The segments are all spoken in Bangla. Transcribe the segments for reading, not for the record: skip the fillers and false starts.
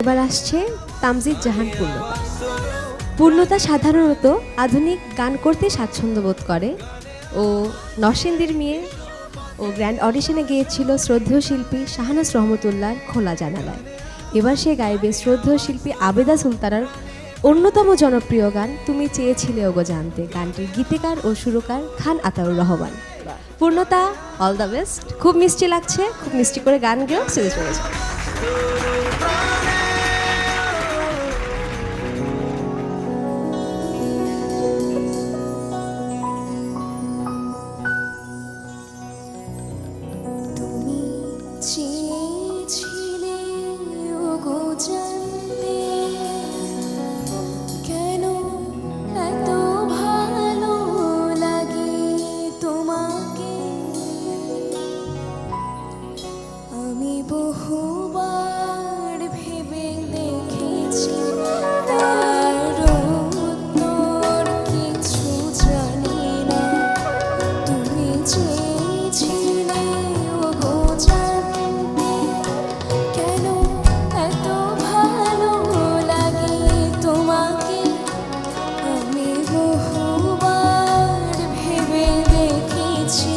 এবার আসছে তামজিদ জাহান পূর্ণতা। পূর্ণতা সাধারণত আধুনিক গান করতে স্বাচ্ছন্দ্য বোধ করে। ও নরসিংদীর মেয়ে। ও গ্র্যান্ড অডিশনে গিয়েছিল শ্রদ্ধেয় শিল্পী শাহনাজ রহমতুল্লাহর খোলা জানালায়। এবার সে গাইবে শ্রদ্ধেয় শিল্পী আবেদা সুলতানার অন্যতম জনপ্রিয় গান তুমি চেয়েছিলে ওগো জানতে। গানটির গীতিকার ও সুরকার খান আতাউর রহমান। পূর্ণতা, অল দ্য বেস্ট। খুব মিষ্টি লাগছে, খুব মিষ্টি করে গান গেয়েও স্টেজে চলে যাও। চেয়েছিলে ওগো জানতে কেন এত ভালো লাগে তোমাকে। আমি বহুবার ভেবে দেখেছি তার উত্তর কিছু জানি না। তুমি চেয়েছিলে ওগো জানতে কেন এত ভালো লাগে তোমাকে। আমি বহুবার ভেবে দেখেছি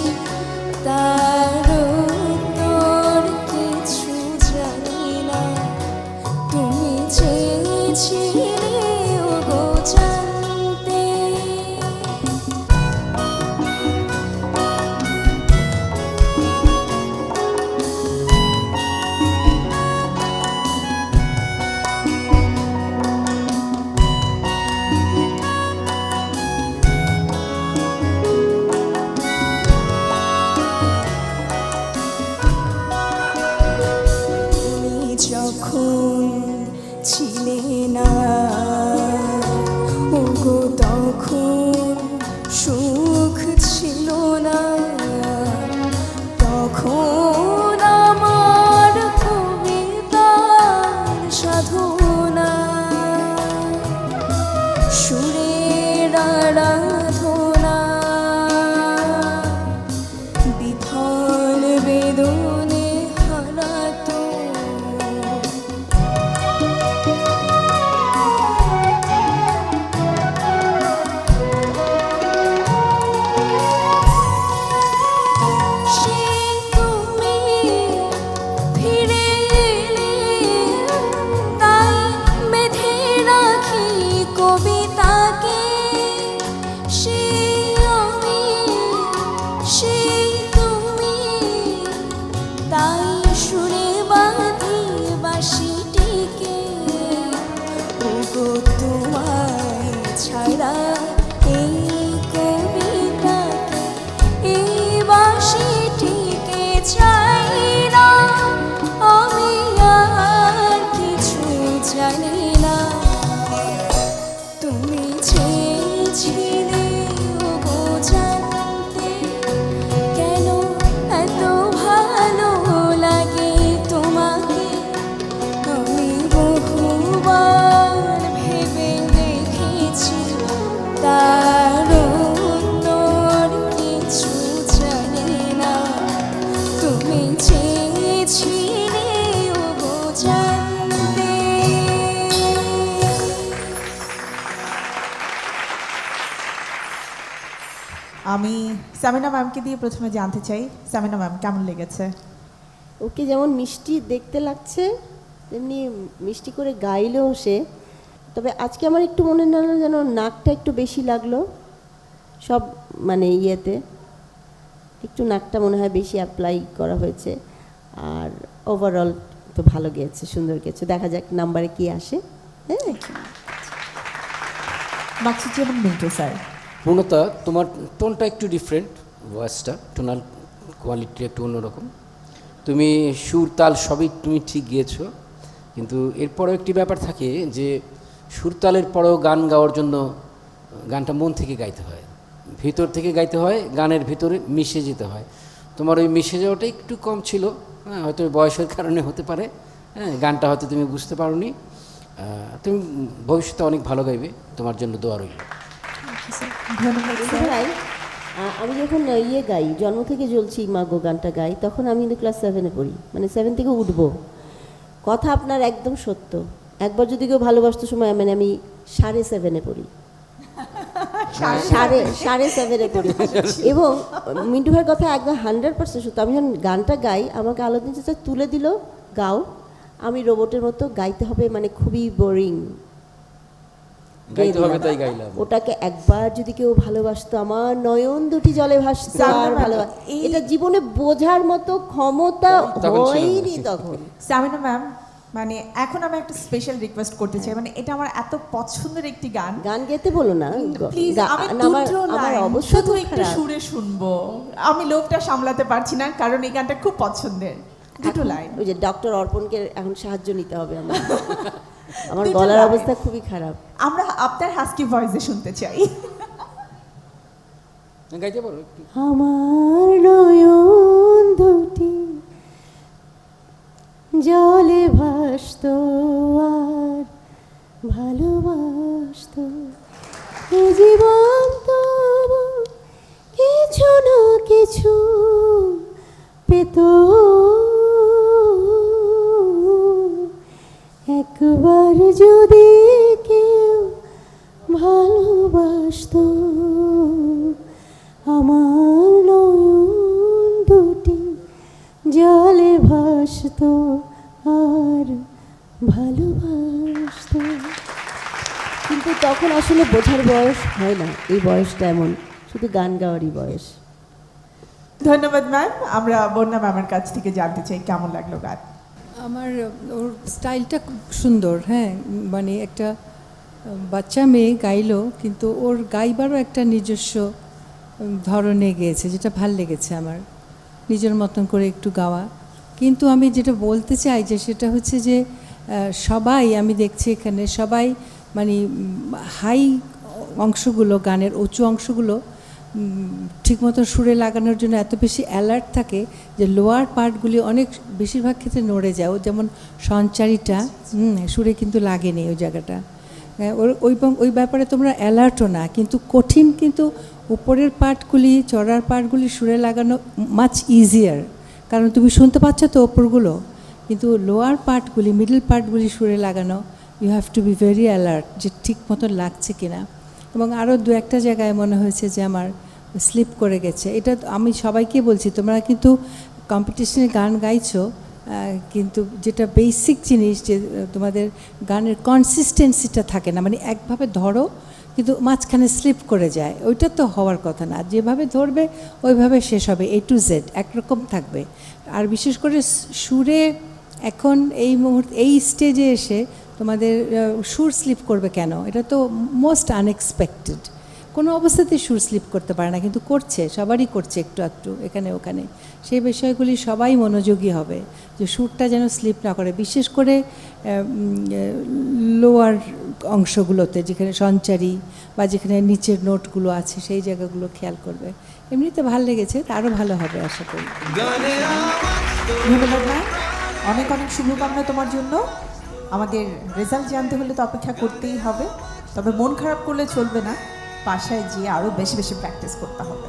তার উত্তর কিছু জানি না। তুমি চেয়েছিলে ওগো জানতে। তুমি যখন ছিলে না ওগো তখন সুখ ছিল না। তখন আমার কবিতার সাধনা সুরের আরাধনা বিফল বেদনে হারাতো। সে তুমি ফিরে এলে তাই বেঁধে রাখি কবিতাকে। সে আমি, সে তুমি, তাই সুরে বাঁধি বাঁশিটিকে। ওগো তোমায় ছাড়া এই কবিতাকে, এই বাঁশিটিকে চাই না। আমি আর কিছু জানি না। তুমি চেয়েছিলে ওগো জানতে কেন এত ভালো লাগে তোমাকে। আমি বহুবার ভেবে দেখেছি তার উত্তর কিছু জানি না। তুমি চেয়েছিলে ওগো জানতে। আমি সামিনা ম্যামকে দিয়ে প্রথমে জানতে চাই, সামিনা ম্যাম কেমন লেগেছে? ওকে যেমন মিষ্টি দেখতে লাগছে তেমনি মিষ্টি করে গাইলেও সে। তবে আজকে আমার একটু মনে হলো যেন নাকটা একটু বেশি লাগলো সব মানে ইয়েতে, একটু নাকটা মনে হয় বেশি অ্যাপ্লাই করা হয়েছে। আর ওভারঅল তো ভালো গেয়েছে, সুন্দর গেছে। দেখা যাক নাম্বারে কি আসে। হ্যাঁ, মাকসুদ এবং মিন্টু স্যার। পূর্ণতা, তোমার টোনটা একটু ডিফারেন্ট, ভয়েসটা টোনাল কোয়ালিটি একটু অন্যরকম। তুমি সুর তাল সবই তুমি ঠিক গিয়েছো, কিন্তু এরপরেও একটি ব্যাপার থাকে যে সুর তালের পরেও গান গাওয়ার জন্য গানটা মন থেকে গাইতে হয়, ভিতর থেকে গাইতে হয়, গানের ভিতরে মিশে যেতে হয়। তোমার ওই মিশে যাওয়াটা একটু কম ছিল। হ্যাঁ, হয়তো বয়সের কারণে হতে পারে। হ্যাঁ, গানটা হয়তো তুমি বুঝতে পারোনি। তুমি ভবিষ্যতে অনেক ভালো গাইবে, তোমার জন্য দোয়া রইল। ধন্যবাদ স্যার। ভাই আমি যখন গাই জন্ম থেকে জ্বলছি মাগো গানটা গাই, তখন আমি কিন্তু ক্লাস 7-এ পড়ি, মানে 7 থেকে উঠবো। কথা আপনার একদম সত্য। একবার যদি কেউ ভালোবাসতে সময় মানে আমি 7:30 পড়ি, 7:30 পড়ি। এবং মিন্টু ভাইয়ের কথা একদম 100% সত্য। আমি যখন গানটা গাই, আমাকে আলাউদ্দিন চাচা তুলে দিল, গাও, আমি রোবটের মতো গাইতে হবে, মানে খুবই বোরিং গাইতে হবে তাই গাইলাম। ওটাকে একবার যদি কেউ ভালোবাসতো, আমার নয়ন দুটি জলে ভাসতো আর ভালোবাসতো, এটা জীবনে বোঝার মতো ক্ষমতা তখন ছিল না। হয়নি তখন। সামিনা ম্যাম, মানে এখন আমি একটা স্পেশাল রিকোয়েস্ট করতে চাই, মানে এটা আমার এত পছন্দের একটি গান। গান গেতে বলো না, প্লিজ আমি আমার দুটো আমার লাইন অবস্থা শুধু খুব একটু খারাপ। সুরে শুনবো। আমি লোকটা সামলাতে পারছি না, কারণ এই গানটা খুব পছন্দের। দুটো লাইন। ওই যে ডক্টর অর্পণকে এখন সাহায্য নিতে হবে আমার। আমার দুটো গলার লাইন। অবস্থা খুবই খারাপ। আমরা আপনার হাস্কি ভয়েসে শুনতে চাই। গাইতে পারো একটু? আমার নয়ন দুটি জলে ভাসতো আর ভালোবাসতো, এ জীবন তবু কিছু না কিছু পেত, একবার যদি কেউ ভালোবাসতো, আমার নয়ন দুটি জলে ভাসতো আর ভালোবাসতো। কিন্তু তখন আসলে বোঝার বয়স হয় না, এই বয়সটা এমন, শুধু গান গাওয়ারই বয়স। ধন্যবাদ ম্যাম। আমরা বন্যা ম্যামের কাছ থেকে জানতে চাই কেমন লাগলো গান। আমার ওর স্টাইলটা খুব সুন্দর, হ্যাঁ, মানে একটা বাচ্চা মেয়ে গাইলো, কিন্তু ওর গাইবারও একটা নিজস্ব ধরনে গেয়েছে, যেটা ভাল লেগেছে আমার, নিজের মতন করে একটু গাওয়া। কিন্তু আমি যেটা বলতে চাই যে সেটা হচ্ছে যে সবাই, আমি দেখছি এখানে সবাই মানে হাই অংশগুলো, গানের উঁচু অংশগুলো ঠিকমতো সুরে লাগানোর জন্য এত বেশি অ্যালার্ট থাকে যে লোয়ার পার্টগুলি অনেক বেশিরভাগ ক্ষেত্রে নড়ে যায়। ও যেমন সঞ্চারিটা সুরে কিন্তু লাগেনি ওই জায়গাটা। ওই ব্যাপারে তোমরা অ্যালার্টও না, কিন্তু কঠিন, কিন্তু উপরের পার্টগুলি, চড়ার পার্টগুলি সুরে লাগানো মাচ ইজিয়ার, কারণ তুমি শুনতে পাচ্ছ তো ওপরগুলো। কিন্তু লোয়ার পার্টগুলি, মিডল পার্টগুলি সুরে লাগানো, you have to be very alert যে ঠিক মতো লাগছে কিনা। এবং আরও দু একটা জায়গায় মনে হয়েছে যে আমার স্লিপ করে গেছে। এটা আমি সবাইকে বলছি, তোমরা কিন্তু কম্পিটিশনে গান গাইছো, কিন্তু যেটা বেসিক জিনিস যে তোমাদের গানের কনসিস্টেন্সিটা থাকে না, মানে একভাবে ধরো কিন্তু মাঝখানে স্লিপ করে যায়, ওইটা তো হওয়ার কথা না। যেভাবে ধরবে ওইভাবে শেষ হবে, A to Z একরকম থাকবে। আর বিশেষ করে সুরে এখন এই মুহূর্তে এই স্টেজে এসে তোমাদের সুর স্লিপ করবে কেন? এটা তো মোস্ট আনএক্সপেক্টেড। কোনো অবস্থাতেই সুর স্লিপ করতে পারে না, কিন্তু করছে, সবারই করছে একটু একটু এখানে ওখানে। সেই বিষয়গুলি সবাই মনোযোগী হবে যে সুরটা যেন স্লিপ না করে, বিশেষ করে লোয়ার অংশগুলোতে, যেখানে সঞ্চারী বা যেখানে নিচের নোটগুলো আছে, সেই জায়গাগুলো খেয়াল করবে। এমনিতে ভালো লেগেছে, আরও ভালো হবে আশা করি। ধন্যবাদ ম্যাম, অনেক অনেক শুভকামনা তোমার জন্য। আমাদের রেজাল্ট জানতে হলে তো অপেক্ষা করতেই হবে, তবে মন খারাপ করলে চলবে না, বাসায় গিয়ে আরও বেশি বেশি প্র্যাকটিস করতে হবে।